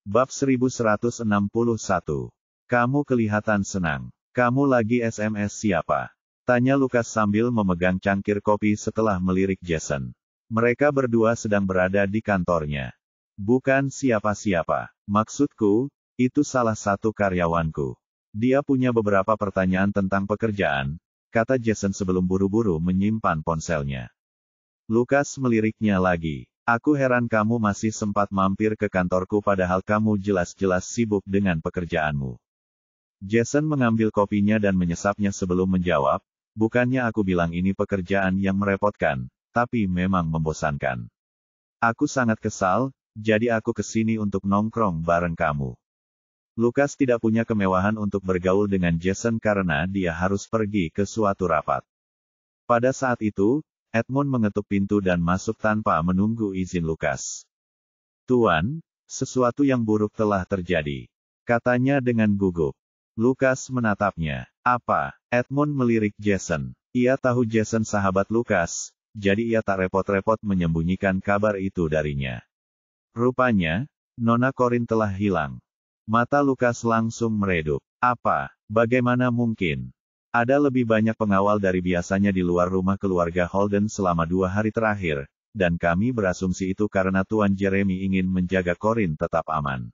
Bab 1161. Kamu kelihatan senang. Kamu lagi SMS siapa? Tanya Lukas sambil memegang cangkir kopi setelah melirik Jason. Mereka berdua sedang berada di kantornya. Bukan siapa-siapa. Maksudku, itu salah satu karyawanku. Dia punya beberapa pertanyaan tentang pekerjaan, kata Jason sebelum buru-buru menyimpan ponselnya. Lukas meliriknya lagi. Aku heran kamu masih sempat mampir ke kantorku padahal kamu jelas-jelas sibuk dengan pekerjaanmu. Jason mengambil kopinya dan menyesapnya sebelum menjawab, bukannya aku bilang ini pekerjaan yang merepotkan, tapi memang membosankan. Aku sangat kesal, jadi aku kesini untuk nongkrong bareng kamu. Lukas tidak punya kemewahan untuk bergaul dengan Jason karena dia harus pergi ke suatu rapat. Pada saat itu, Edmund mengetuk pintu dan masuk tanpa menunggu izin Lukas. Tuan, sesuatu yang buruk telah terjadi, katanya dengan gugup. Lukas menatapnya. Apa? Edmund melirik Jason. Ia tahu Jason sahabat Lukas, jadi ia tak repot-repot menyembunyikan kabar itu darinya. Rupanya, Nona Corin telah hilang. Mata Lukas langsung meredup. Apa? Bagaimana mungkin? Ada lebih banyak pengawal dari biasanya di luar rumah keluarga Holden selama 2 hari terakhir, dan kami berasumsi itu karena Tuan Jeremy ingin menjaga Corin tetap aman.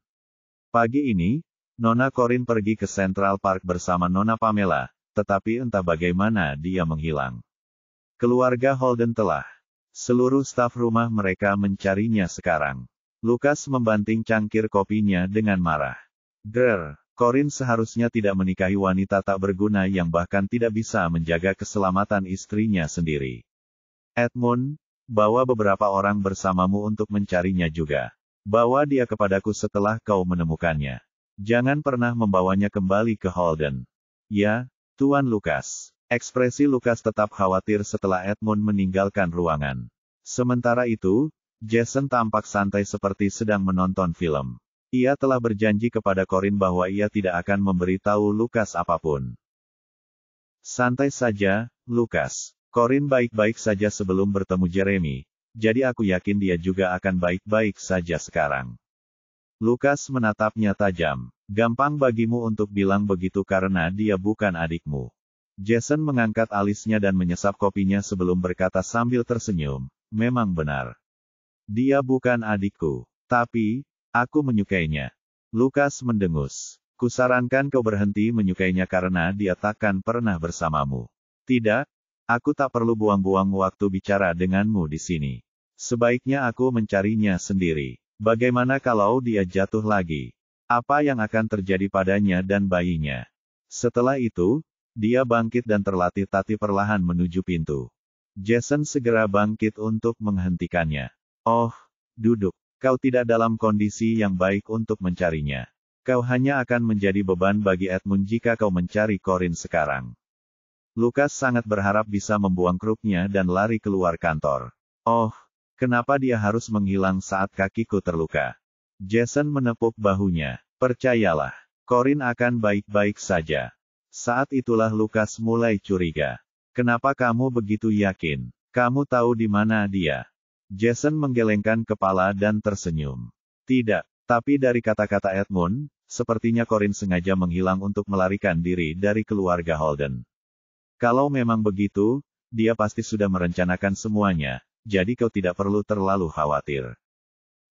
Pagi ini, Nona Corin pergi ke Central Park bersama Nona Pamela, tetapi entah bagaimana dia menghilang. Keluarga Holden telah. Seluruh staf rumah mereka mencarinya sekarang. Lukas membanting cangkir kopinya dengan marah. Grr. Corin seharusnya tidak menikahi wanita tak berguna yang bahkan tidak bisa menjaga keselamatan istrinya sendiri. Edmund, bawa beberapa orang bersamamu untuk mencarinya juga. Bawa dia kepadaku setelah kau menemukannya. Jangan pernah membawanya kembali ke Holden. Ya, Tuan Lukas. Ekspresi Lukas tetap khawatir setelah Edmund meninggalkan ruangan. Sementara itu, Jason tampak santai seperti sedang menonton film. Ia telah berjanji kepada Corin bahwa ia tidak akan memberitahu Lukas apapun. Santai saja, Lukas. Corin baik-baik saja sebelum bertemu Jeremy, jadi aku yakin dia juga akan baik-baik saja sekarang. Lukas menatapnya tajam. Gampang bagimu untuk bilang begitu karena dia bukan adikmu. Jason mengangkat alisnya dan menyesap kopinya sebelum berkata sambil tersenyum, memang benar. Dia bukan adikku, tapi aku menyukainya. Lukas mendengus. Kusarankan kau berhenti menyukainya karena dia takkan pernah bersamamu. Tidak, aku tak perlu buang-buang waktu bicara denganmu di sini. Sebaiknya aku mencarinya sendiri. Bagaimana kalau dia jatuh lagi? Apa yang akan terjadi padanya dan bayinya? Setelah itu, dia bangkit dan tertatih perlahan menuju pintu. Jason segera bangkit untuk menghentikannya. Oh, duduk. Kau tidak dalam kondisi yang baik untuk mencarinya. Kau hanya akan menjadi beban bagi Edmund jika kau mencari Corin sekarang. Lukas sangat berharap bisa membuang kruknya dan lari keluar kantor. Oh, kenapa dia harus menghilang saat kakiku terluka? Jason menepuk bahunya. Percayalah, Corin akan baik-baik saja. Saat itulah Lukas mulai curiga. Kenapa kamu begitu yakin? Kamu tahu di mana dia? Jason menggelengkan kepala dan tersenyum. Tidak, tapi dari kata-kata Edmund, sepertinya Corin sengaja menghilang untuk melarikan diri dari keluarga Holden. Kalau memang begitu, dia pasti sudah merencanakan semuanya, jadi kau tidak perlu terlalu khawatir.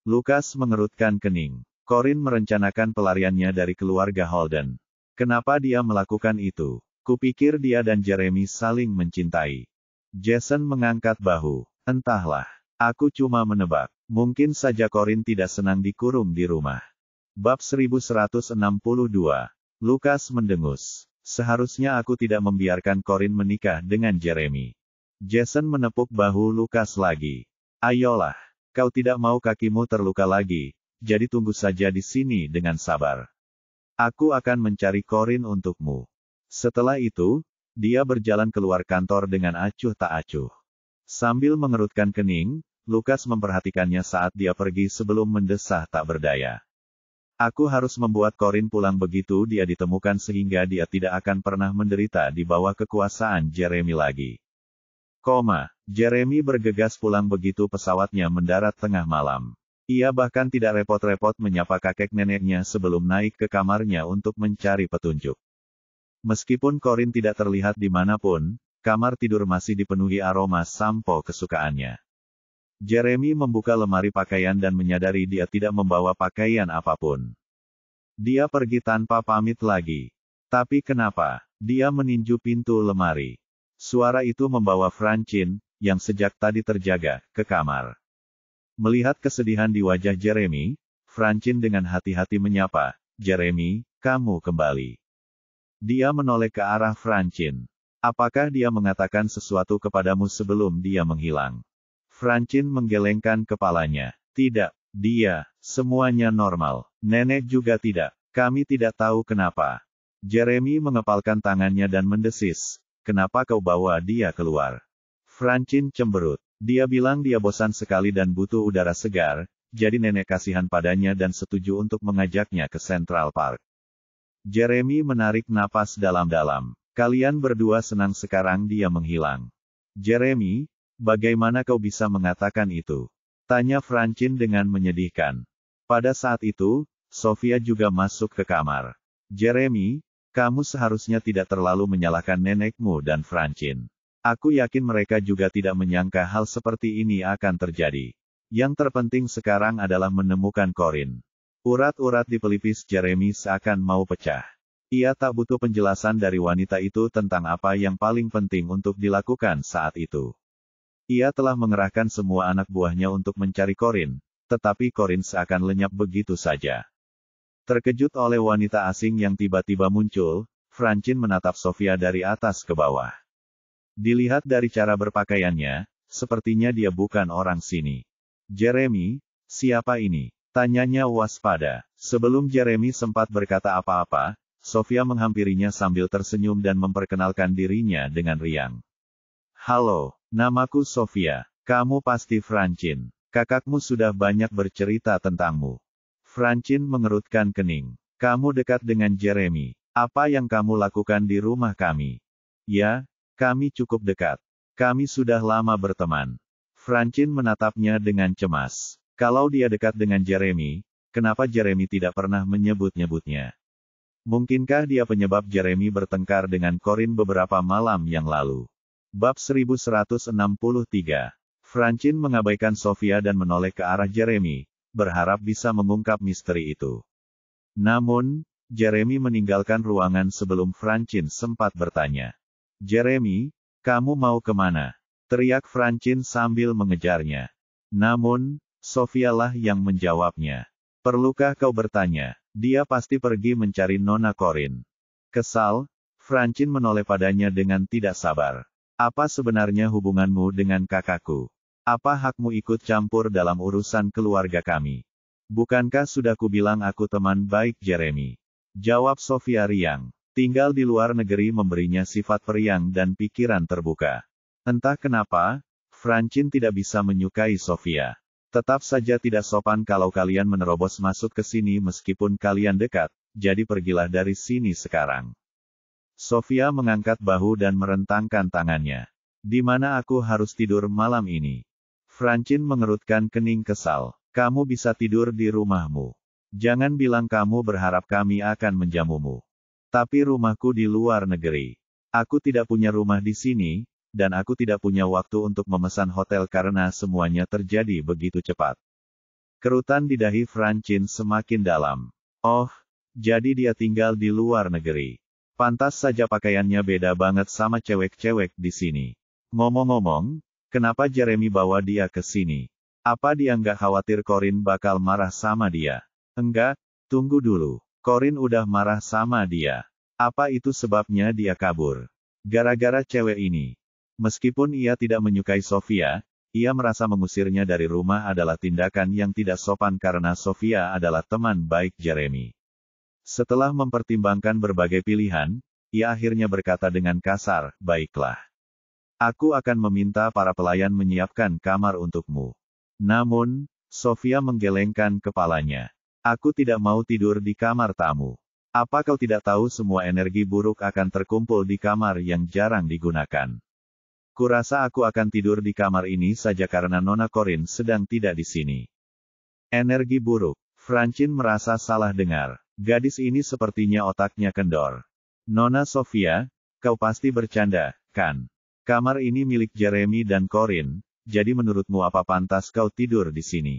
Lukas mengerutkan kening. Corin merencanakan pelariannya dari keluarga Holden. Kenapa dia melakukan itu? Kupikir dia dan Jeremy saling mencintai. Jason mengangkat bahu. Entahlah. Aku cuma menebak. Mungkin saja Corin tidak senang dikurung di rumah. Bab 1162. Lukas mendengus. Seharusnya aku tidak membiarkan Corin menikah dengan Jeremy. Jason menepuk bahu Lukas lagi. Ayolah. Kau tidak mau kakimu terluka lagi, jadi tunggu saja di sini dengan sabar. Aku akan mencari Corin untukmu. Setelah itu, dia berjalan keluar kantor dengan acuh tak acuh. Sambil mengerutkan kening, Lukas memperhatikannya saat dia pergi sebelum mendesah tak berdaya. Aku harus membuat Corin pulang begitu dia ditemukan sehingga dia tidak akan pernah menderita di bawah kekuasaan Jeremy lagi. Jeremy bergegas pulang begitu pesawatnya mendarat tengah malam. Ia bahkan tidak repot-repot menyapa kakek neneknya sebelum naik ke kamarnya untuk mencari petunjuk. Meskipun Corin tidak terlihat dimanapun, kamar tidur masih dipenuhi aroma sampo kesukaannya. Jeremy membuka lemari pakaian dan menyadari dia tidak membawa pakaian apapun. Dia pergi tanpa pamit lagi. Tapi kenapa? Dia meninju pintu lemari. Suara itu membawa Francine, yang sejak tadi terjaga, ke kamar. Melihat kesedihan di wajah Jeremy, Francine dengan hati-hati menyapa, "Jeremy, kamu kembali." Dia menoleh ke arah Francine. "Apakah dia mengatakan sesuatu kepadamu sebelum dia menghilang?" Francine menggelengkan kepalanya. "Tidak, semuanya normal. Nenek juga tidak. Kami tidak tahu kenapa." Jeremy mengepalkan tangannya dan mendesis, "Kenapa kau bawa dia keluar?" Francine cemberut. Dia bilang dia bosan sekali dan butuh udara segar, jadi nenek kasihan padanya dan setuju untuk mengajaknya ke Central Park. Jeremy menarik napas dalam-dalam. "Kalian berdua senang sekarang dia menghilang." "Jeremy, bagaimana kau bisa mengatakan itu?" tanya Francine dengan menyedihkan. Pada saat itu, Sofia juga masuk ke kamar. "Jeremy, kamu seharusnya tidak terlalu menyalahkan nenekmu dan Francine. Aku yakin mereka juga tidak menyangka hal seperti ini akan terjadi. Yang terpenting sekarang adalah menemukan Corin." Urat-urat di pelipis Jeremy seakan mau pecah. Ia tak butuh penjelasan dari wanita itu tentang apa yang paling penting untuk dilakukan saat itu. Ia telah mengerahkan semua anak buahnya untuk mencari Corin, tetapi Corin seakan lenyap begitu saja. Terkejut oleh wanita asing yang tiba-tiba muncul, Francine menatap Sofia dari atas ke bawah. Dilihat dari cara berpakaiannya, sepertinya dia bukan orang sini. "Jeremy, siapa ini?" tanyanya waspada. Sebelum Jeremy sempat berkata apa-apa, Sofia menghampirinya sambil tersenyum dan memperkenalkan dirinya dengan riang. "Halo, namaku Sofia. Kamu pasti Francine. Kakakmu sudah banyak bercerita tentangmu." Francine mengerutkan kening. "Kamu dekat dengan Jeremy. Apa yang kamu lakukan di rumah kami?" "Ya, kami cukup dekat. Kami sudah lama berteman." Francine menatapnya dengan cemas. Kalau dia dekat dengan Jeremy, kenapa Jeremy tidak pernah menyebut-nyebutnya? Mungkinkah dia penyebab Jeremy bertengkar dengan Corin beberapa malam yang lalu? Bab 1163. Francine mengabaikan Sofia dan menoleh ke arah Jeremy, berharap bisa mengungkap misteri itu. Namun, Jeremy meninggalkan ruangan sebelum Francine sempat bertanya. "Jeremy, kamu mau kemana?" teriak Francine sambil mengejarnya. Namun, Sofia lah yang menjawabnya. "Perlukah kau bertanya? Dia pasti pergi mencari Nona Corin." Kesal, Francine menoleh padanya dengan tidak sabar. "Apa sebenarnya hubunganmu dengan kakakku? Apa hakmu ikut campur dalam urusan keluarga kami? Bukankah sudah kubilang aku teman baik Jeremy?" Jawab Sofia riang. Tinggal di luar negeri memberinya sifat periang dan pikiran terbuka. Entah kenapa, Francine tidak bisa menyukai Sofia. "Tetap saja tidak sopan kalau kalian menerobos masuk ke sini meskipun kalian dekat, jadi pergilah dari sini sekarang." Sofia mengangkat bahu dan merentangkan tangannya. "Di mana aku harus tidur malam ini?" Francine mengerutkan kening kesal. "Kamu bisa tidur di rumahmu. Jangan bilang kamu berharap kami akan menjamumu. Tapi rumahku di luar negeri. Aku tidak punya rumah di sini, dan aku tidak punya waktu untuk memesan hotel karena semuanya terjadi begitu cepat." Kerutan di dahi Francine semakin dalam. "Oh, jadi dia tinggal di luar negeri. Pantas saja pakaiannya beda banget sama cewek-cewek di sini. Ngomong-ngomong, kenapa Jeremy bawa dia ke sini? Apa dia nggak khawatir Corin bakal marah sama dia?" "Enggak, tunggu dulu. Corin udah marah sama dia. Apa itu sebabnya dia kabur? Gara-gara cewek ini." Meskipun ia tidak menyukai Sofia, ia merasa mengusirnya dari rumah adalah tindakan yang tidak sopan karena Sofia adalah teman baik Jeremy. Setelah mempertimbangkan berbagai pilihan, ia akhirnya berkata dengan kasar, "Baiklah. Aku akan meminta para pelayan menyiapkan kamar untukmu." Namun, Sofia menggelengkan kepalanya. "Aku tidak mau tidur di kamar tamu. Apa kau tidak tahu semua energi buruk akan terkumpul di kamar yang jarang digunakan? Kurasa aku akan tidur di kamar ini saja karena Nona Corin sedang tidak di sini." Energi buruk. Francine merasa salah dengar. Gadis ini sepertinya otaknya kendor. Nona Sofia, kau pasti bercanda, kan? Kamar ini milik Jeremy dan Corinne, jadi menurutmu apa pantas kau tidur di sini?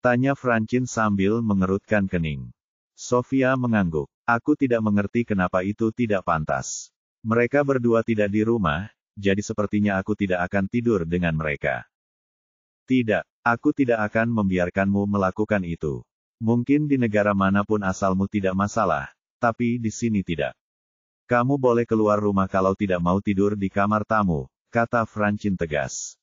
Tanya Francine sambil mengerutkan kening. Sofia mengangguk. Aku tidak mengerti kenapa itu tidak pantas. Mereka berdua tidak di rumah, jadi sepertinya aku tidak akan tidur dengan mereka. Tidak, aku tidak akan membiarkanmu melakukan itu. Mungkin di negara manapun asalmu tidak masalah, tapi di sini tidak. Kamu boleh keluar rumah kalau tidak mau tidur di kamar tamu, kata Francine tegas.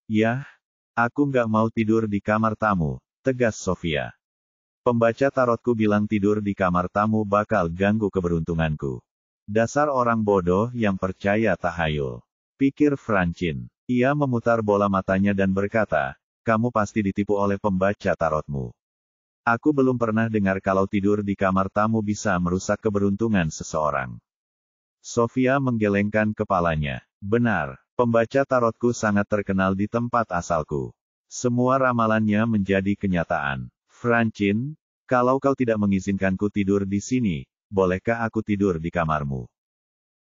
Yah, aku nggak mau tidur di kamar tamu, tegas Sofia. Pembaca tarotku bilang tidur di kamar tamu bakal ganggu keberuntunganku. Dasar orang bodoh yang percaya tahayul, pikir Francine. Ia memutar bola matanya dan berkata, kamu pasti ditipu oleh pembaca tarotmu. Aku belum pernah dengar kalau tidur di kamar tamu bisa merusak keberuntungan seseorang. Sofia menggelengkan kepalanya. Benar, pembaca tarotku sangat terkenal di tempat asalku. Semua ramalannya menjadi kenyataan. Francine, kalau kau tidak mengizinkanku tidur di sini, bolehkah aku tidur di kamarmu?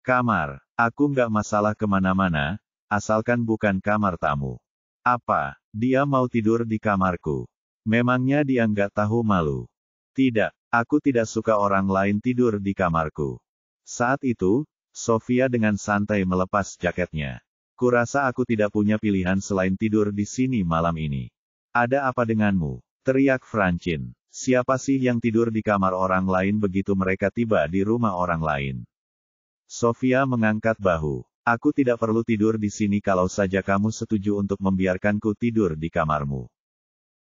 Kamar, aku nggak masalah kemana-mana, asalkan bukan kamar tamu. Apa, dia mau tidur di kamarku? Memangnya dia nggak tahu malu? Tidak, aku tidak suka orang lain tidur di kamarku. Saat itu, Sofia dengan santai melepas jaketnya. Kurasa aku tidak punya pilihan selain tidur di sini malam ini. Ada apa denganmu? Teriak Francine. Siapa sih yang tidur di kamar orang lain begitu mereka tiba di rumah orang lain? Sofia mengangkat bahu. Aku tidak perlu tidur di sini kalau saja kamu setuju untuk membiarkanku tidur di kamarmu.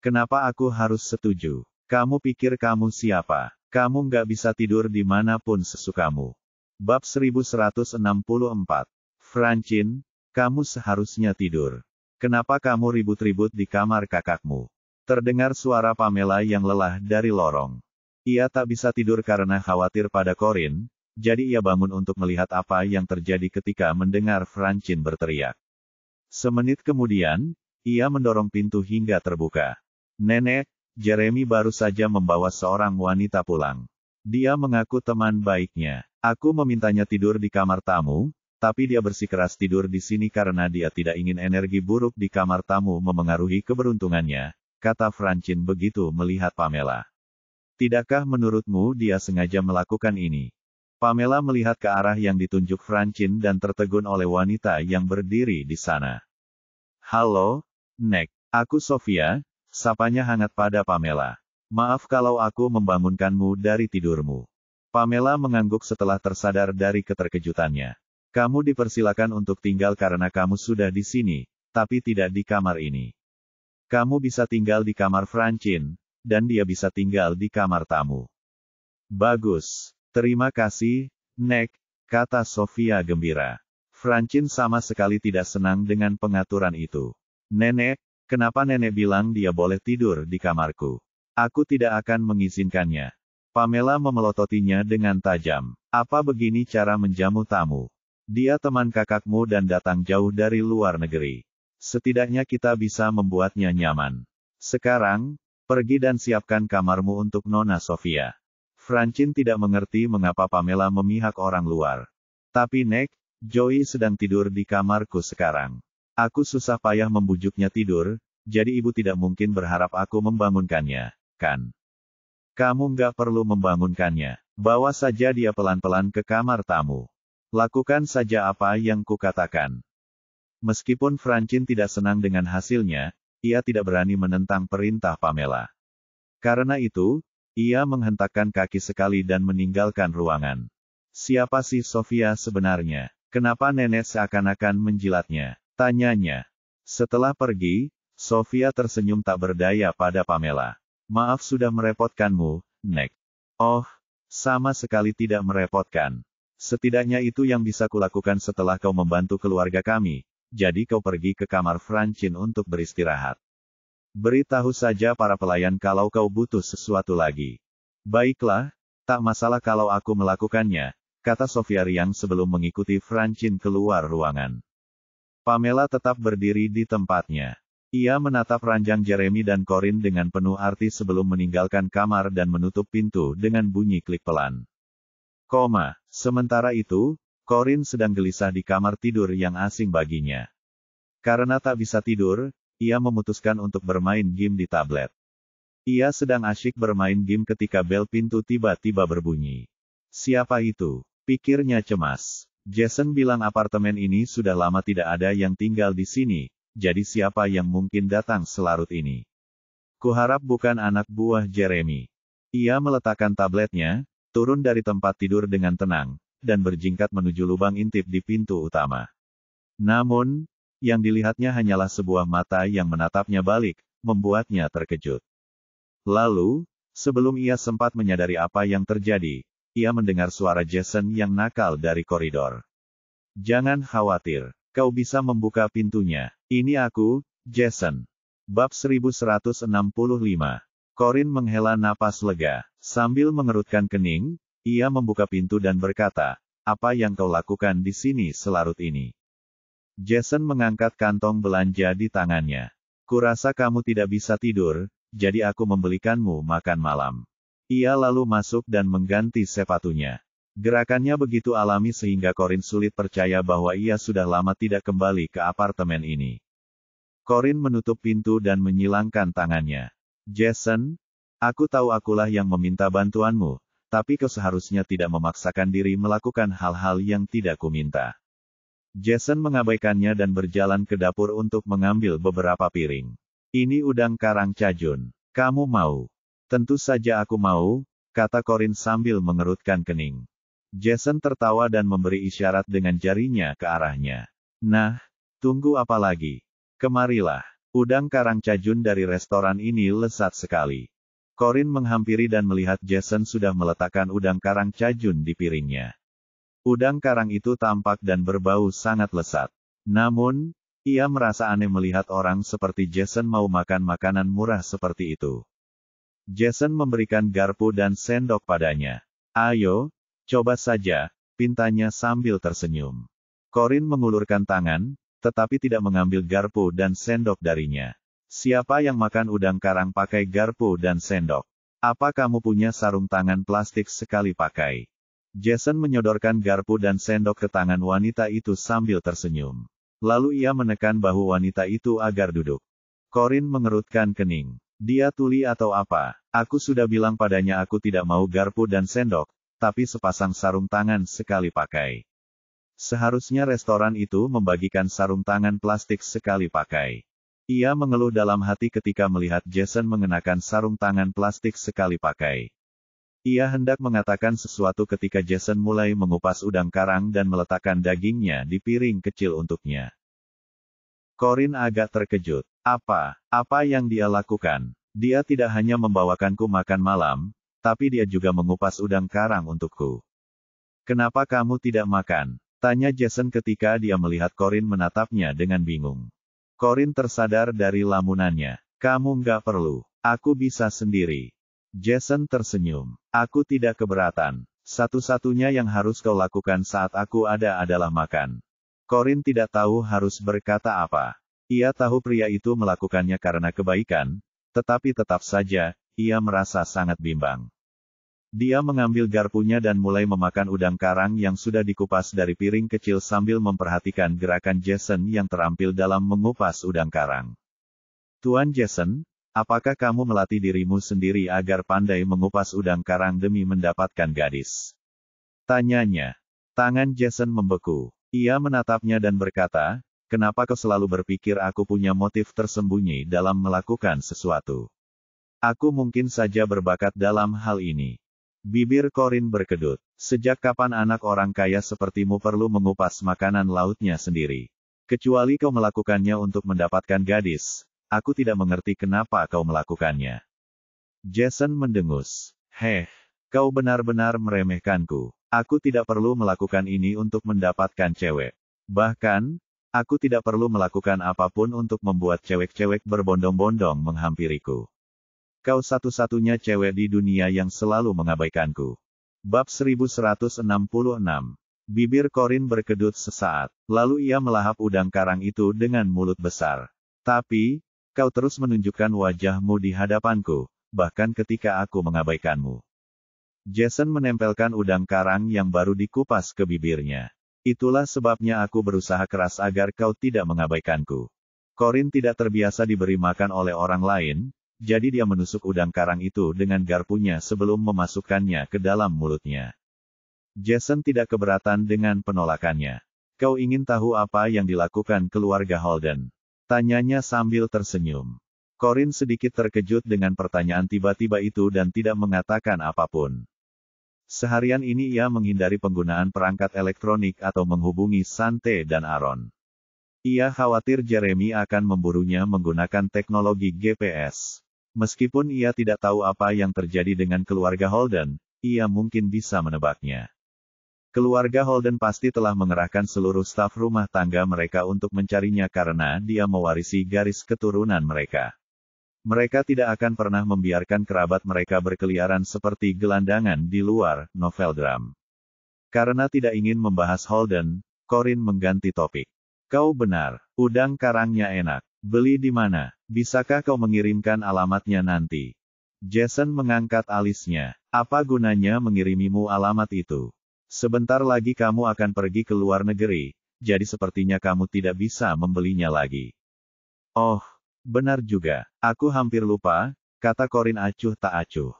Kenapa aku harus setuju? Kamu pikir kamu siapa? Kamu nggak bisa tidur di manapun sesukamu. Bab 1164. Francine, kamu seharusnya tidur. Kenapa kamu ribut-ribut di kamar kakakmu? Terdengar suara Pamela yang lelah dari lorong. Ia tak bisa tidur karena khawatir pada Corinne. Jadi ia bangun untuk melihat apa yang terjadi ketika mendengar Francine berteriak. Semenit kemudian, ia mendorong pintu hingga terbuka. Nenek, Jeremy baru saja membawa seorang wanita pulang. Dia mengaku teman baiknya. Aku memintanya tidur di kamar tamu, tapi dia bersikeras tidur di sini karena dia tidak ingin energi buruk di kamar tamu memengaruhi keberuntungannya, kata Francine begitu melihat Pamela. Tidakkah menurutmu dia sengaja melakukan ini? Pamela melihat ke arah yang ditunjuk Francine dan tertegun oleh wanita yang berdiri di sana. Halo, Nek. Aku Sofia, sapanya hangat pada Pamela. Maaf kalau aku membangunkanmu dari tidurmu. Pamela mengangguk setelah tersadar dari keterkejutannya. Kamu dipersilakan untuk tinggal karena kamu sudah di sini, tapi tidak di kamar ini. Kamu bisa tinggal di kamar Francine, dan dia bisa tinggal di kamar tamu. Bagus. Terima kasih, Nek, kata Sofia gembira. Francine sama sekali tidak senang dengan pengaturan itu. Nenek, kenapa nenek bilang dia boleh tidur di kamarku? Aku tidak akan mengizinkannya. Pamela memelototinya dengan tajam. Apa begini cara menjamu tamu? Dia teman kakakmu dan datang jauh dari luar negeri. Setidaknya kita bisa membuatnya nyaman. Sekarang, pergi dan siapkan kamarmu untuk Nona Sofia. Francine tidak mengerti mengapa Pamela memihak orang luar. Tapi Nek, Joey sedang tidur di kamarku sekarang. Aku susah payah membujuknya tidur, jadi ibu tidak mungkin berharap aku membangunkannya, kan? Kamu nggak perlu membangunkannya. Bawa saja dia pelan-pelan ke kamar tamu. Lakukan saja apa yang kukatakan. Meskipun Francine tidak senang dengan hasilnya, ia tidak berani menentang perintah Pamela. Karena itu, ia menghentakkan kaki sekali dan meninggalkan ruangan. Siapa sih Sofia sebenarnya? Kenapa nenek seakan-akan menjilatnya? Tanyanya. Setelah pergi, Sofia tersenyum tak berdaya pada Pamela. Maaf sudah merepotkanmu, Nek. Oh, sama sekali tidak merepotkan. Setidaknya itu yang bisa kulakukan setelah kau membantu keluarga kami, jadi kau pergi ke kamar Francine untuk beristirahat. Beritahu saja para pelayan kalau kau butuh sesuatu lagi. Baiklah, tak masalah kalau aku melakukannya, kata Sofia riang sebelum mengikuti Francine keluar ruangan. Pamela tetap berdiri di tempatnya. Ia menatap ranjang Jeremy dan Corin dengan penuh arti sebelum meninggalkan kamar dan menutup pintu dengan bunyi klik pelan. Sementara itu, Corin sedang gelisah di kamar tidur yang asing baginya. Karena tak bisa tidur, ia memutuskan untuk bermain game di tablet. Ia sedang asyik bermain game ketika bel pintu tiba-tiba berbunyi. Siapa itu? Pikirnya cemas. Jason bilang apartemen ini sudah lama tidak ada yang tinggal di sini, jadi siapa yang mungkin datang selarut ini? Kuharap bukan anak buah Jeremy. Ia meletakkan tabletnya, turun dari tempat tidur dengan tenang, dan berjingkat menuju lubang intip di pintu utama. Namun, yang dilihatnya hanyalah sebuah mata yang menatapnya balik, membuatnya terkejut. Lalu, sebelum ia sempat menyadari apa yang terjadi, ia mendengar suara Jason yang nakal dari koridor. Jangan khawatir, kau bisa membuka pintunya. Ini aku, Jason. Bab 1165. Corin menghela napas lega. Sambil mengerutkan kening, ia membuka pintu dan berkata, apa yang kau lakukan di sini selarut ini? Jason mengangkat kantong belanja di tangannya. Kurasa kamu tidak bisa tidur, jadi aku membelikanmu makan malam. Ia lalu masuk dan mengganti sepatunya. Gerakannya begitu alami sehingga Corin sulit percaya bahwa ia sudah lama tidak kembali ke apartemen ini. Corin menutup pintu dan menyilangkan tangannya. Jason, aku tahu akulah yang meminta bantuanmu, tapi kau seharusnya tidak memaksakan diri melakukan hal-hal yang tidak kuminta. Jason mengabaikannya dan berjalan ke dapur untuk mengambil beberapa piring. Ini udang karang cajun. Kamu mau? Tentu saja aku mau, kata Corin sambil mengerutkan kening. Jason tertawa dan memberi isyarat dengan jarinya ke arahnya. Nah, tunggu apa lagi? Kemarilah. Udang karang cajun dari restoran ini lezat sekali. Corin menghampiri dan melihat Jason sudah meletakkan udang karang cajun di piringnya. Udang karang itu tampak dan berbau sangat lezat. Namun, ia merasa aneh melihat orang seperti Jason mau makan makanan murah seperti itu. Jason memberikan garpu dan sendok padanya. Ayo, coba saja, pintanya sambil tersenyum. Corin mengulurkan tangan, tetapi tidak mengambil garpu dan sendok darinya. Siapa yang makan udang karang pakai garpu dan sendok? Apa kamu punya sarung tangan plastik sekali pakai? Jason menyodorkan garpu dan sendok ke tangan wanita itu sambil tersenyum. Lalu ia menekan bahu wanita itu agar duduk. Corin mengerutkan kening. Dia tuli atau apa? Aku sudah bilang padanya aku tidak mau garpu dan sendok, tapi sepasang sarung tangan sekali pakai. Seharusnya restoran itu membagikan sarung tangan plastik sekali pakai. Ia mengeluh dalam hati ketika melihat Jason mengenakan sarung tangan plastik sekali pakai. Ia hendak mengatakan sesuatu ketika Jason mulai mengupas udang karang dan meletakkan dagingnya di piring kecil untuknya. Corin agak terkejut. Apa yang dia lakukan? Dia tidak hanya membawakanku makan malam, tapi dia juga mengupas udang karang untukku. Kenapa kamu tidak makan? Tanya Jason ketika dia melihat Corin menatapnya dengan bingung. Corin tersadar dari lamunannya. Kamu nggak perlu. Aku bisa sendiri. Jason tersenyum. Aku tidak keberatan. Satu-satunya yang harus kau lakukan saat aku ada adalah makan. Corin tidak tahu harus berkata apa. Ia tahu pria itu melakukannya karena kebaikan, tetapi tetap saja, ia merasa sangat bimbang. Dia mengambil garpunya dan mulai memakan udang karang yang sudah dikupas dari piring kecil sambil memperhatikan gerakan Jason yang terampil dalam mengupas udang karang. Tuan Jason, apakah kamu melatih dirimu sendiri agar pandai mengupas udang karang demi mendapatkan gadis? Tanyanya. Tangan Jason membeku. Ia menatapnya dan berkata, kenapa kau selalu berpikir aku punya motif tersembunyi dalam melakukan sesuatu? Aku mungkin saja berbakat dalam hal ini. Bibir Corin berkedut. Sejak kapan anak orang kaya sepertimu perlu mengupas makanan lautnya sendiri? Kecuali kau melakukannya untuk mendapatkan gadis, aku tidak mengerti kenapa kau melakukannya. Jason mendengus. Kau benar-benar meremehkanku. Aku tidak perlu melakukan ini untuk mendapatkan cewek. Bahkan, aku tidak perlu melakukan apapun untuk membuat cewek-cewek berbondong-bondong menghampiriku. Kau satu-satunya cewek di dunia yang selalu mengabaikanku. Bab 1166. Bibir Corin berkedut sesaat, lalu ia melahap udang karang itu dengan mulut besar. Tapi, Kau terus menunjukkan wajahmu di hadapanku, bahkan ketika aku mengabaikanmu. Jason menempelkan udang karang yang baru dikupas ke bibirnya. Itulah sebabnya aku berusaha keras agar kau tidak mengabaikanku. Corin tidak terbiasa diberi makan oleh orang lain, jadi dia menusuk udang karang itu dengan garpunya sebelum memasukkannya ke dalam mulutnya. Jason tidak keberatan dengan penolakannya. Kau ingin tahu apa yang dilakukan keluarga Holden? Tanyanya sambil tersenyum. Corin sedikit terkejut dengan pertanyaan tiba-tiba itu dan tidak mengatakan apapun. Seharian ini ia menghindari penggunaan perangkat elektronik atau menghubungi Sante dan Aaron. Ia khawatir Jeremy akan memburunya menggunakan teknologi GPS. Meskipun ia tidak tahu apa yang terjadi dengan keluarga Holden, ia mungkin bisa menebaknya. Keluarga Holden pasti telah mengerahkan seluruh staf rumah tangga mereka untuk mencarinya karena dia mewarisi garis keturunan mereka. Mereka tidak akan pernah membiarkan kerabat mereka berkeliaran seperti gelandangan di luar Noveldram. Karena tidak ingin membahas Holden, Corin mengganti topik. Kau benar, udang karangnya enak. Beli di mana? Bisakah kau mengirimkan alamatnya nanti? Jason mengangkat alisnya. Apa gunanya mengirimimu alamat itu? Sebentar lagi kamu akan pergi ke luar negeri, jadi sepertinya kamu tidak bisa membelinya lagi. Oh, benar juga. Aku hampir lupa, kata Corin acuh tak acuh.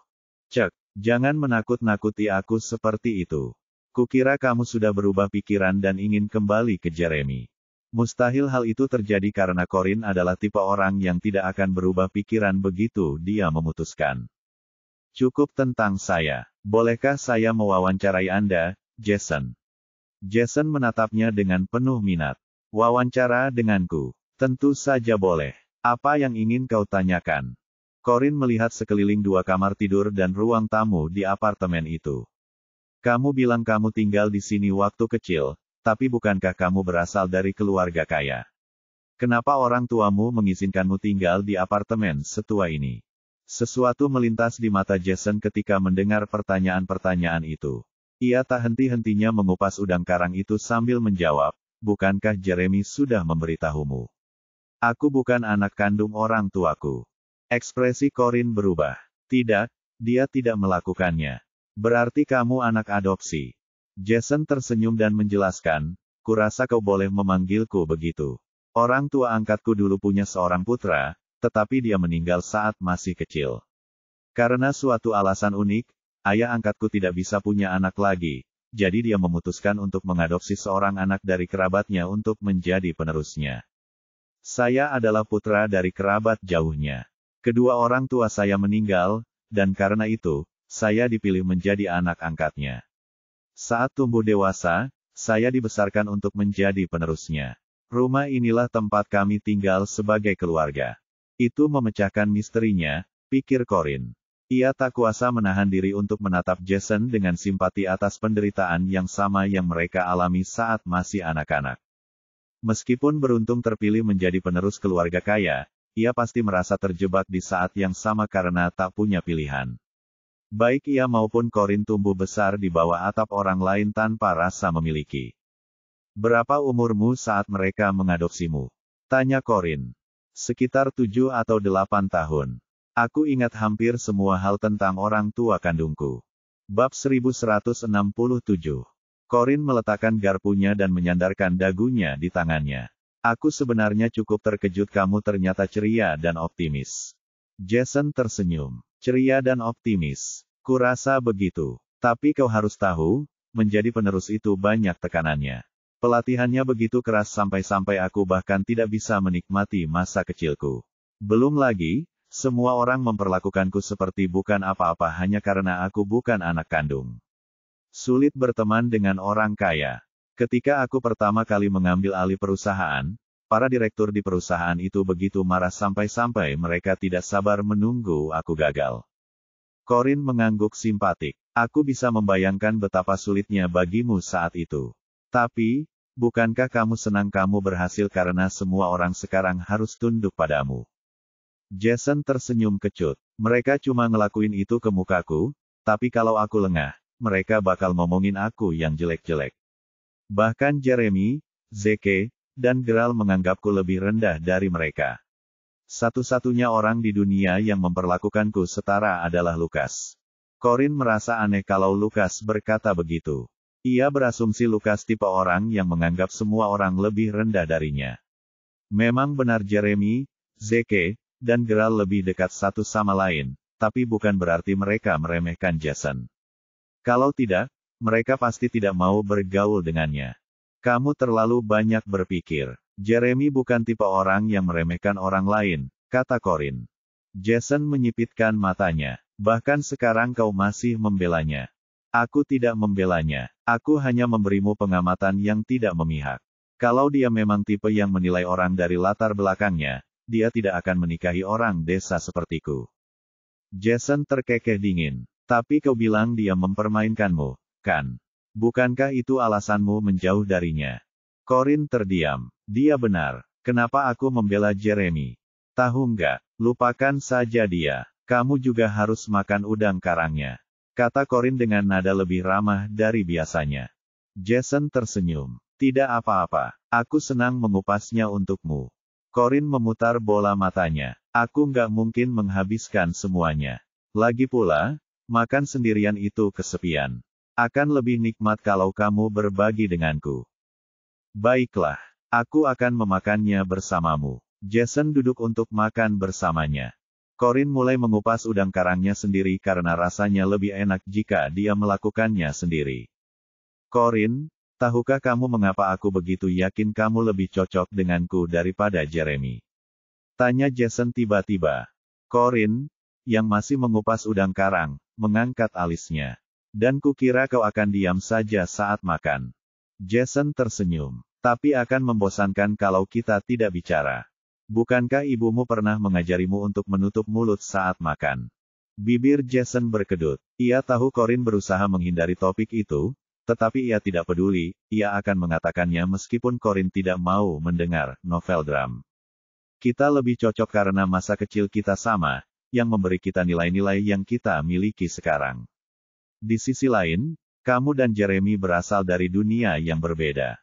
Cek, jangan menakut-nakuti aku seperti itu. Kukira kamu sudah berubah pikiran dan ingin kembali ke Jeremy. Mustahil hal itu terjadi karena Corin adalah tipe orang yang tidak akan berubah pikiran begitu dia memutuskan. Cukup tentang saya. Bolehkah saya mewawancarai Anda, Jason? Jason menatapnya dengan penuh minat. Wawancara denganku. Tentu saja boleh. Apa yang ingin kau tanyakan? Corin melihat sekeliling 2 kamar tidur dan ruang tamu di apartemen itu. Kamu bilang kamu tinggal di sini waktu kecil, tapi bukankah kamu berasal dari keluarga kaya? Kenapa orang tuamu mengizinkanmu tinggal di apartemen setua ini? Sesuatu melintas di mata Jason ketika mendengar pertanyaan-pertanyaan itu. Ia tak henti-hentinya mengupas udang karang itu sambil menjawab, bukankah Jeremy sudah memberitahumu? Aku bukan anak kandung orang tuaku. Ekspresi Corin berubah. Tidak, dia tidak melakukannya. Berarti kamu anak adopsi. Jason tersenyum dan menjelaskan, kurasa kau boleh memanggilku begitu. Orang tua angkatku dulu punya seorang putra, tetapi dia meninggal saat masih kecil. Karena suatu alasan unik, ayah angkatku tidak bisa punya anak lagi, jadi dia memutuskan untuk mengadopsi seorang anak dari kerabatnya untuk menjadi penerusnya. Saya adalah putra dari kerabat jauhnya. Kedua orang tua saya meninggal, dan karena itu, saya dipilih menjadi anak angkatnya. Saat tumbuh dewasa, saya dibesarkan untuk menjadi penerusnya. Rumah inilah tempat kami tinggal sebagai keluarga. Itu memecahkan misterinya, pikir Corin. Ia tak kuasa menahan diri untuk menatap Jason dengan simpati atas penderitaan yang sama yang mereka alami saat masih anak-anak. Meskipun beruntung terpilih menjadi penerus keluarga kaya, ia pasti merasa terjebak di saat yang sama karena tak punya pilihan. Baik ia maupun Corin tumbuh besar di bawah atap orang lain tanpa rasa memiliki. Berapa umurmu saat mereka mengadopsimu? Tanya Corin. Sekitar 7 atau 8 tahun. Aku ingat hampir semua hal tentang orang tua kandungku. Bab 1167. Corin meletakkan garpunya dan menyandarkan dagunya di tangannya. Aku sebenarnya cukup terkejut kamu ternyata ceria dan optimis. Jason tersenyum. Ceria dan optimis. Kurasa begitu. Tapi kau harus tahu, menjadi penerus itu banyak tekanannya. Pelatihannya begitu keras sampai-sampai aku bahkan tidak bisa menikmati masa kecilku. Belum lagi, semua orang memperlakukanku seperti bukan apa-apa hanya karena aku bukan anak kandung. Sulit berteman dengan orang kaya. Ketika aku pertama kali mengambil alih perusahaan, para direktur di perusahaan itu begitu marah sampai-sampai mereka tidak sabar menunggu aku gagal. Corin mengangguk simpatik. Aku bisa membayangkan betapa sulitnya bagimu saat itu. Tapi, bukankah kamu senang kamu berhasil karena semua orang sekarang harus tunduk padamu? Jason tersenyum kecut. Mereka cuma ngelakuin itu ke mukaku, tapi kalau aku lengah, mereka bakal ngomongin aku yang jelek-jelek. Bahkan Jeremy, Zeke, dan Geralt menganggapku lebih rendah dari mereka. Satu-satunya orang di dunia yang memperlakukanku setara adalah Lukas. Corin merasa aneh kalau Lukas berkata begitu. Ia berasumsi Lukas tipe orang yang menganggap semua orang lebih rendah darinya. Memang benar Jeremy, Zeke, dan Geralt lebih dekat satu sama lain, tapi bukan berarti mereka meremehkan Jason. Kalau tidak, mereka pasti tidak mau bergaul dengannya. Kamu terlalu banyak berpikir. Jeremy bukan tipe orang yang meremehkan orang lain, kata Corin. Jason menyipitkan matanya. Bahkan sekarang kau masih membelanya. Aku tidak membelanya. Aku hanya memberimu pengamatan yang tidak memihak. Kalau dia memang tipe yang menilai orang dari latar belakangnya, dia tidak akan menikahi orang desa sepertiku. Jason terkekeh dingin. Tapi kau bilang dia mempermainkanmu, kan? Bukankah itu alasanmu menjauh darinya? Corin terdiam. Dia benar. Kenapa aku membela Jeremy? Tahu nggak? Lupakan saja dia. Kamu juga harus makan udang karangnya. Kata Corin dengan nada lebih ramah dari biasanya. Jason tersenyum. Tidak apa-apa. Aku senang mengupasnya untukmu. Corin memutar bola matanya. Aku nggak mungkin menghabiskan semuanya. Lagi pula, makan sendirian itu kesepian. Akan lebih nikmat kalau kamu berbagi denganku. Baiklah. Aku akan memakannya bersamamu. Jason duduk untuk makan bersamanya. Corin mulai mengupas udang karangnya sendiri karena rasanya lebih enak jika dia melakukannya sendiri. Corin, tahukah kamu mengapa aku begitu yakin kamu lebih cocok denganku daripada Jeremy? Tanya Jason tiba-tiba. Corin, yang masih mengupas udang karang, mengangkat alisnya. Dan kukira kau akan diam saja saat makan. Jason tersenyum. Tapi akan membosankan kalau kita tidak bicara. Bukankah ibumu pernah mengajarimu untuk menutup mulut saat makan? Bibir Jason berkedut. Ia tahu Corin berusaha menghindari topik itu, tetapi ia tidak peduli, ia akan mengatakannya meskipun Corin tidak mau mendengar novel dram. Kita lebih cocok karena masa kecil kita sama, yang memberi kita nilai-nilai yang kita miliki sekarang. Di sisi lain, kamu dan Jeremy berasal dari dunia yang berbeda.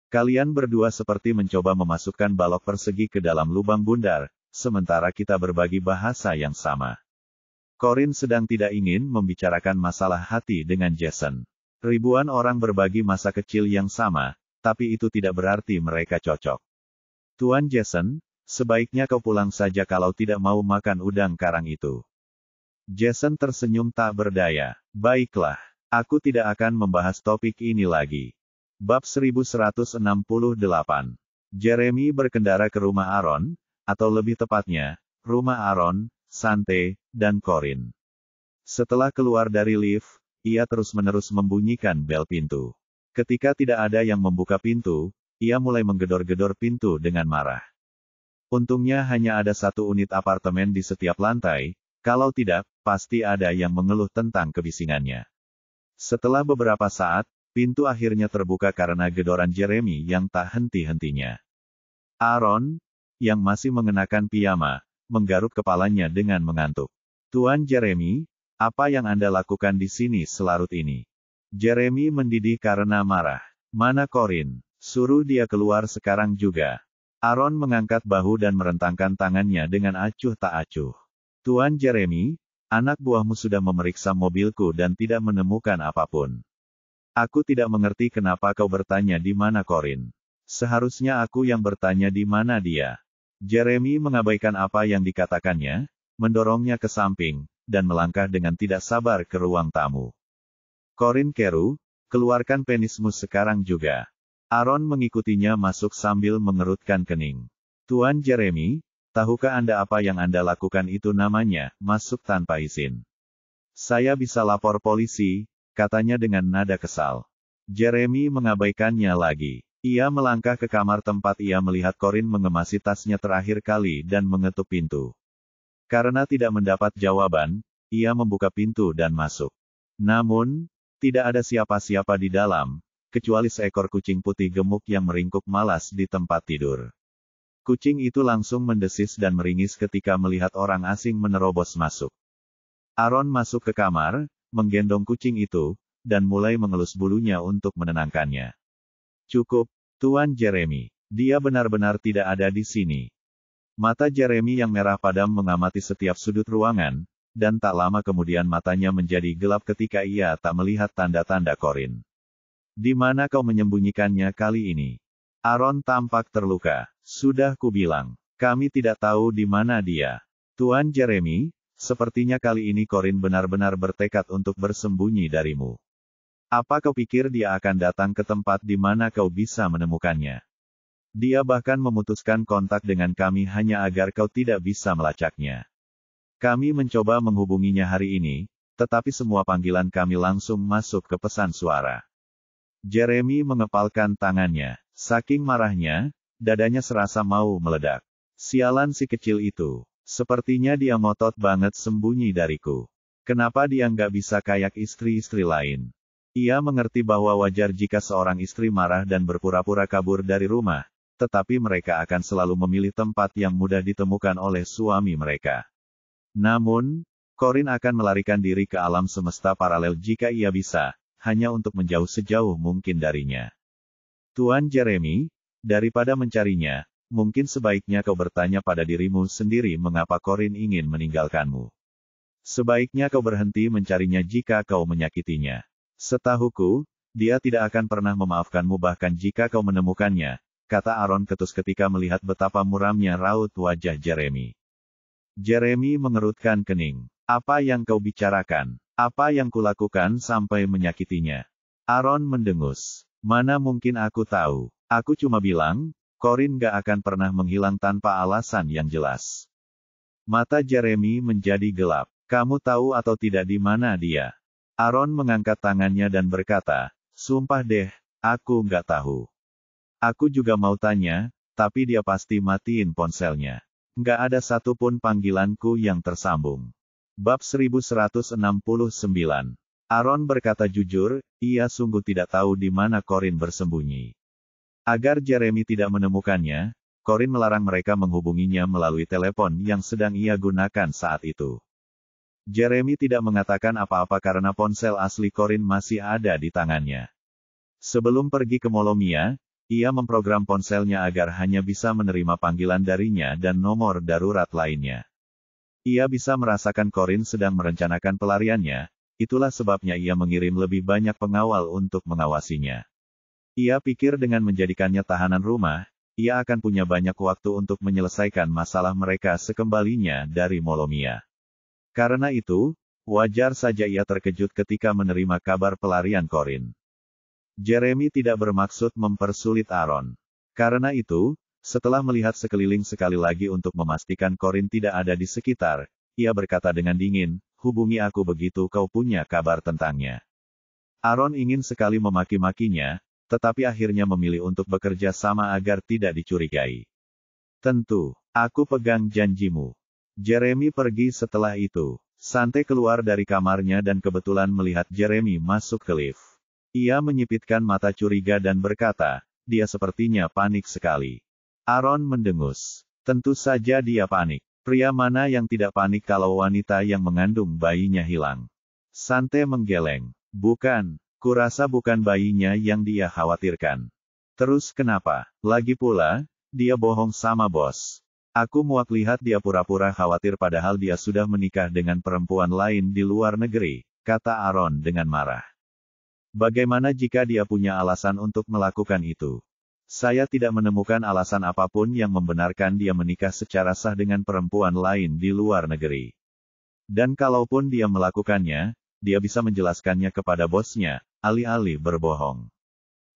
Kalian berdua seperti mencoba memasukkan balok persegi ke dalam lubang bundar, sementara kita berbagi bahasa yang sama. Corin sedang tidak ingin membicarakan masalah hati dengan Jason. Ribuan orang berbagi masa kecil yang sama, tapi itu tidak berarti mereka cocok. Tuan Jason, sebaiknya kau pulang saja kalau tidak mau makan udang karang itu. Jason tersenyum tak berdaya. Baiklah, aku tidak akan membahas topik ini lagi. Bab 1168. Jeremy berkendara ke rumah Aaron, atau lebih tepatnya, rumah Aaron, Sante, dan Corin. Setelah keluar dari lift, ia terus-menerus membunyikan bel pintu. Ketika tidak ada yang membuka pintu, ia mulai menggedor-gedor pintu dengan marah. Untungnya hanya ada satu unit apartemen di setiap lantai, kalau tidak, pasti ada yang mengeluh tentang kebisingannya. Setelah beberapa saat, pintu akhirnya terbuka karena gedoran Jeremy yang tak henti-hentinya. Aaron, yang masih mengenakan piyama, menggaruk kepalanya dengan mengantuk. Tuan Jeremy, apa yang Anda lakukan di sini selarut ini? Jeremy mendidih karena marah. Mana Corin? Suruh dia keluar sekarang juga. Aaron mengangkat bahu dan merentangkan tangannya dengan acuh tak acuh. Tuan Jeremy, anak buahmu sudah memeriksa mobilku dan tidak menemukan apapun. Aku tidak mengerti kenapa kau bertanya di mana Corin. Seharusnya aku yang bertanya di mana dia. Jeremy mengabaikan apa yang dikatakannya, mendorongnya ke samping, dan melangkah dengan tidak sabar ke ruang tamu. Corin Keru, keluarkan penismu sekarang juga. Aaron mengikutinya masuk sambil mengerutkan kening. Tuan Jeremy, tahukah Anda apa yang Anda lakukan itu namanya, masuk tanpa izin? Saya bisa lapor polisi, katanya dengan nada kesal. Jeremy mengabaikannya lagi. Ia melangkah ke kamar tempat ia melihat Corin mengemasi tasnya terakhir kali dan mengetuk pintu. Karena tidak mendapat jawaban, ia membuka pintu dan masuk. Namun, tidak ada siapa-siapa di dalam, kecuali seekor kucing putih gemuk yang meringkuk malas di tempat tidur. Kucing itu langsung mendesis dan meringis ketika melihat orang asing menerobos masuk. Aaron masuk ke kamar, menggendong kucing itu, dan mulai mengelus bulunya untuk menenangkannya. Cukup, Tuan Jeremy. Dia benar-benar tidak ada di sini. Mata Jeremy yang merah padam mengamati setiap sudut ruangan, dan tak lama kemudian matanya menjadi gelap ketika ia tak melihat tanda-tanda Corin. Di mana kau menyembunyikannya kali ini? Aaron tampak terluka. Sudah kubilang, kami tidak tahu di mana dia. Tuan Jeremy, sepertinya kali ini Corin benar-benar bertekad untuk bersembunyi darimu. Apa kau pikir dia akan datang ke tempat di mana kau bisa menemukannya? Dia bahkan memutuskan kontak dengan kami hanya agar kau tidak bisa melacaknya. Kami mencoba menghubunginya hari ini, tetapi semua panggilan kami langsung masuk ke pesan suara. Jeremy mengepalkan tangannya. Saking marahnya, dadanya serasa mau meledak. Sialan si kecil itu. Sepertinya dia ngotot banget sembunyi dariku. Kenapa dia nggak bisa kayak istri-istri lain? Ia mengerti bahwa wajar jika seorang istri marah dan berpura-pura kabur dari rumah, tetapi mereka akan selalu memilih tempat yang mudah ditemukan oleh suami mereka. Namun, Corin akan melarikan diri ke alam semesta paralel jika ia bisa, hanya untuk menjauh sejauh mungkin darinya. Tuan Jeremy, daripada mencarinya, mungkin sebaiknya kau bertanya pada dirimu sendiri mengapa Corin ingin meninggalkanmu. Sebaiknya kau berhenti mencarinya jika kau menyakitinya. Setahuku, dia tidak akan pernah memaafkanmu bahkan jika kau menemukannya, kata Aaron ketus ketika melihat betapa muramnya raut wajah Jeremy. Jeremy mengerutkan kening. Apa yang kau bicarakan? Apa yang kulakukan sampai menyakitinya? Aaron mendengus. Mana mungkin aku tahu. Aku cuma bilang, Corin gak akan pernah menghilang tanpa alasan yang jelas. Mata Jeremy menjadi gelap. Kamu tahu atau tidak di mana dia? Aaron mengangkat tangannya dan berkata, sumpah deh, aku nggak tahu. Aku juga mau tanya, tapi dia pasti matiin ponselnya. Nggak ada satupun panggilanku yang tersambung. Bab 1169. Aaron berkata jujur, ia sungguh tidak tahu di mana Corin bersembunyi. Agar Jeremy tidak menemukannya, Corin melarang mereka menghubunginya melalui telepon yang sedang ia gunakan saat itu. Jeremy tidak mengatakan apa-apa karena ponsel asli Corin masih ada di tangannya. Sebelum pergi ke Molomia, ia memprogram ponselnya agar hanya bisa menerima panggilan darinya dan nomor darurat lainnya. Ia bisa merasakan Corin sedang merencanakan pelariannya, itulah sebabnya ia mengirim lebih banyak pengawal untuk mengawasinya. Ia pikir dengan menjadikannya tahanan rumah, ia akan punya banyak waktu untuk menyelesaikan masalah mereka sekembalinya dari Molomia. Karena itu, wajar saja ia terkejut ketika menerima kabar pelarian Corin. Jeremy tidak bermaksud mempersulit Aaron. Karena itu, setelah melihat sekeliling sekali lagi untuk memastikan Corin tidak ada di sekitar, ia berkata dengan dingin, hubungi aku begitu kau punya kabar tentangnya. Aaron ingin sekali memaki-makinya, tetapi akhirnya memilih untuk bekerja sama agar tidak dicurigai. Tentu, aku pegang janjimu. Jeremy pergi setelah itu. Sante keluar dari kamarnya dan kebetulan melihat Jeremy masuk ke lift. Ia menyipitkan mata curiga dan berkata, dia sepertinya panik sekali. Aaron mendengus. Tentu saja dia panik. Pria mana yang tidak panik kalau wanita yang mengandung bayinya hilang? Sante menggeleng. Bukan, kurasa bukan bayinya yang dia khawatirkan. Terus kenapa? Lagi pula, dia bohong sama bos. Aku muak lihat dia pura-pura khawatir padahal dia sudah menikah dengan perempuan lain di luar negeri, kata Aaron dengan marah. Bagaimana jika dia punya alasan untuk melakukan itu? Saya tidak menemukan alasan apapun yang membenarkan dia menikah secara sah dengan perempuan lain di luar negeri. Dan kalaupun dia melakukannya, dia bisa menjelaskannya kepada bosnya, alih-alih berbohong.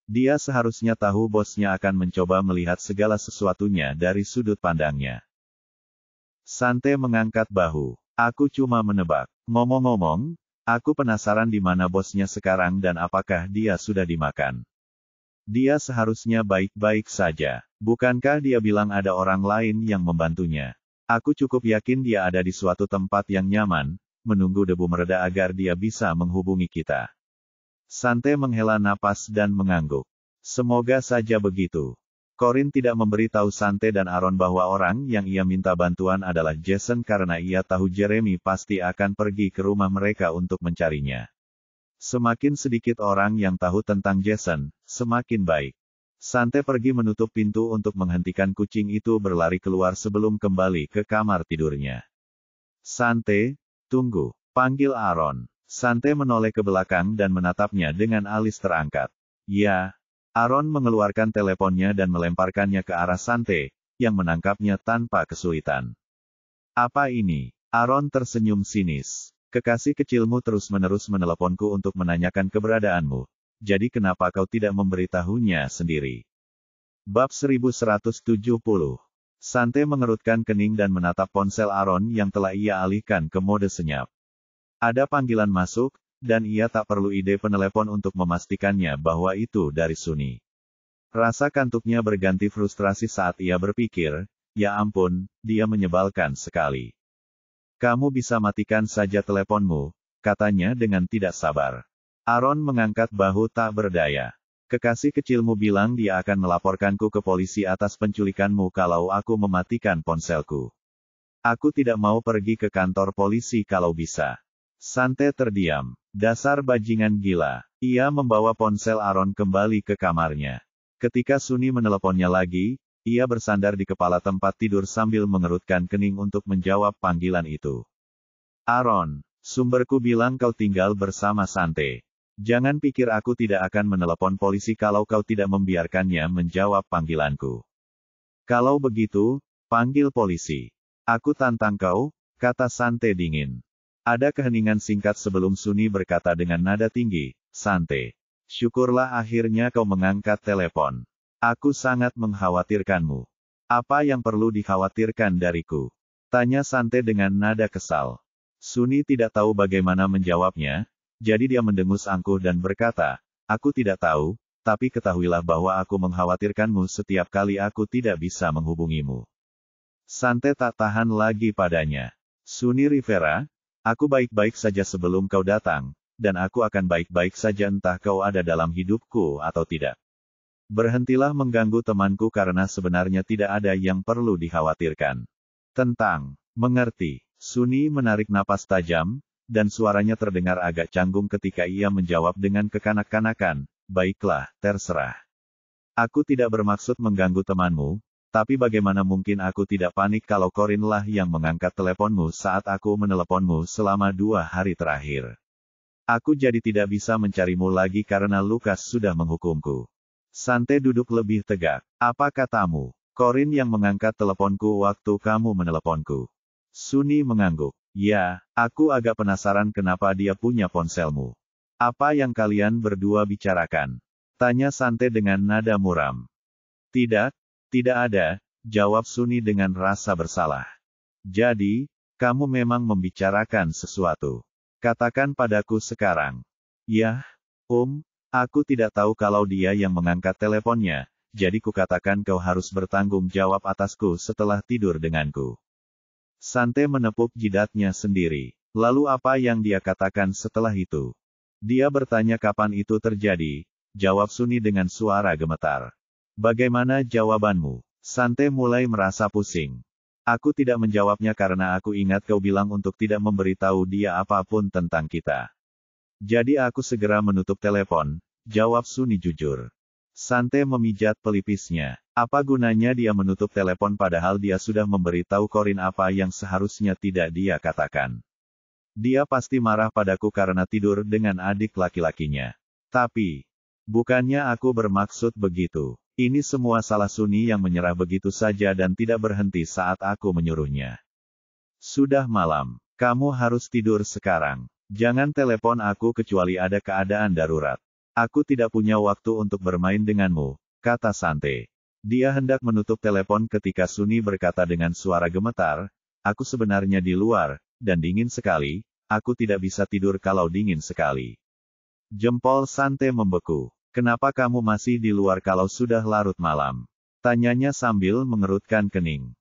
Dia seharusnya tahu bosnya akan mencoba melihat segala sesuatunya dari sudut pandangnya. Sante mengangkat bahu. Aku cuma menebak. Ngomong-ngomong, aku penasaran di mana bosnya sekarang dan apakah dia sudah dimakan. Dia seharusnya baik-baik saja. Bukankah dia bilang ada orang lain yang membantunya? Aku cukup yakin dia ada di suatu tempat yang nyaman, menunggu debu mereda agar dia bisa menghubungi kita. Sante menghela napas dan mengangguk. Semoga saja begitu. Corin tidak memberitahu Sante dan Aaron bahwa orang yang ia minta bantuan adalah Jason karena ia tahu Jeremy pasti akan pergi ke rumah mereka untuk mencarinya. Semakin sedikit orang yang tahu tentang Jason, semakin baik. Sante pergi menutup pintu untuk menghentikan kucing itu berlari keluar sebelum kembali ke kamar tidurnya. Sante, tunggu, panggil Aaron. Sante menoleh ke belakang dan menatapnya dengan alis terangkat. Ya. Aaron mengeluarkan teleponnya dan melemparkannya ke arah Sante, yang menangkapnya tanpa kesulitan. Apa ini? Aaron tersenyum sinis. Kekasih kecilmu terus-menerus meneleponku untuk menanyakan keberadaanmu. Jadi kenapa kau tidak memberitahunya sendiri? Bab 1170. Sante mengerutkan kening dan menatap ponsel Aaron yang telah ia alihkan ke mode senyap. Ada panggilan masuk, dan ia tak perlu ide penelepon untuk memastikannya bahwa itu dari Sunny. Rasa kantuknya berganti frustrasi saat ia berpikir, ya ampun, dia menyebalkan sekali. Kamu bisa matikan saja teleponmu, katanya dengan tidak sabar. Aaron mengangkat bahu tak berdaya. Kekasih kecilmu bilang dia akan melaporkanku ke polisi atas penculikanmu kalau aku mematikan ponselku. Aku tidak mau pergi ke kantor polisi kalau bisa. Sante terdiam. Dasar bajingan gila. Ia membawa ponsel Aaron kembali ke kamarnya. Ketika Sunny meneleponnya lagi, ia bersandar di kepala tempat tidur sambil mengerutkan kening untuk menjawab panggilan itu. Aaron, sumberku bilang kau tinggal bersama Sante. Jangan pikir aku tidak akan menelepon polisi kalau kau tidak membiarkannya menjawab panggilanku. Kalau begitu, panggil polisi. Aku tantang kau, kata Sante dingin. Ada keheningan singkat sebelum Sunny berkata dengan nada tinggi, Sante. Syukurlah akhirnya kau mengangkat telepon. Aku sangat mengkhawatirkanmu. Apa yang perlu dikhawatirkan dariku? Tanya Sante dengan nada kesal. Sunny tidak tahu bagaimana menjawabnya, jadi dia mendengus angkuh dan berkata, aku tidak tahu, tapi ketahuilah bahwa aku mengkhawatirkanmu setiap kali aku tidak bisa menghubungimu. Sante tak tahan lagi padanya. Sunny Rivera, aku baik-baik saja sebelum kau datang, dan aku akan baik-baik saja entah kau ada dalam hidupku atau tidak. Berhentilah mengganggu temanku karena sebenarnya tidak ada yang perlu dikhawatirkan. Mengerti. Sunny menarik napas tajam, dan suaranya terdengar agak canggung ketika ia menjawab dengan kekanak-kanakan, baiklah, terserah. Aku tidak bermaksud mengganggu temanmu, tapi bagaimana mungkin aku tidak panik kalau Corin lah yang mengangkat teleponmu saat aku meneleponmu selama 2 hari terakhir. Aku jadi tidak bisa mencarimu lagi karena Lukas sudah menghukumku. Sante duduk lebih tegak. Apa katamu? Corin yang mengangkat teleponku waktu kamu meneleponku. Sunny mengangguk. Ya, aku agak penasaran kenapa dia punya ponselmu. Apa yang kalian berdua bicarakan? Tanya Sante dengan nada muram. Tidak ada, jawab Sunny dengan rasa bersalah. Jadi, kamu memang membicarakan sesuatu. Katakan padaku sekarang. Yah, aku tidak tahu kalau dia yang mengangkat teleponnya, jadi kukatakan kau harus bertanggung jawab atasku setelah tidur denganku. Sante menepuk jidatnya sendiri. Lalu apa yang dia katakan setelah itu? Dia bertanya kapan itu terjadi, jawab Sunny dengan suara gemetar. Bagaimana jawabanmu? Sante mulai merasa pusing. Aku tidak menjawabnya karena aku ingat kau bilang untuk tidak memberitahu dia apapun tentang kita. Jadi aku segera menutup telepon, jawab Sunny jujur. Sante memijat pelipisnya. Apa gunanya dia menutup telepon padahal dia sudah memberitahu Corin apa yang seharusnya tidak dia katakan. Dia pasti marah padaku karena tidur dengan adik laki-lakinya. Tapi, bukannya aku bermaksud begitu. Ini semua salah Sunny yang menyerah begitu saja dan tidak berhenti saat aku menyuruhnya. Sudah malam. Kamu harus tidur sekarang. Jangan telepon aku kecuali ada keadaan darurat. Aku tidak punya waktu untuk bermain denganmu, kata Sante. Dia hendak menutup telepon ketika Sunny berkata dengan suara gemetar, aku sebenarnya di luar, dan dingin sekali, aku tidak bisa tidur kalau dingin sekali. Jempol Sante membeku. Kenapa kamu masih di luar kalau sudah larut malam? Tanyanya sambil mengerutkan kening.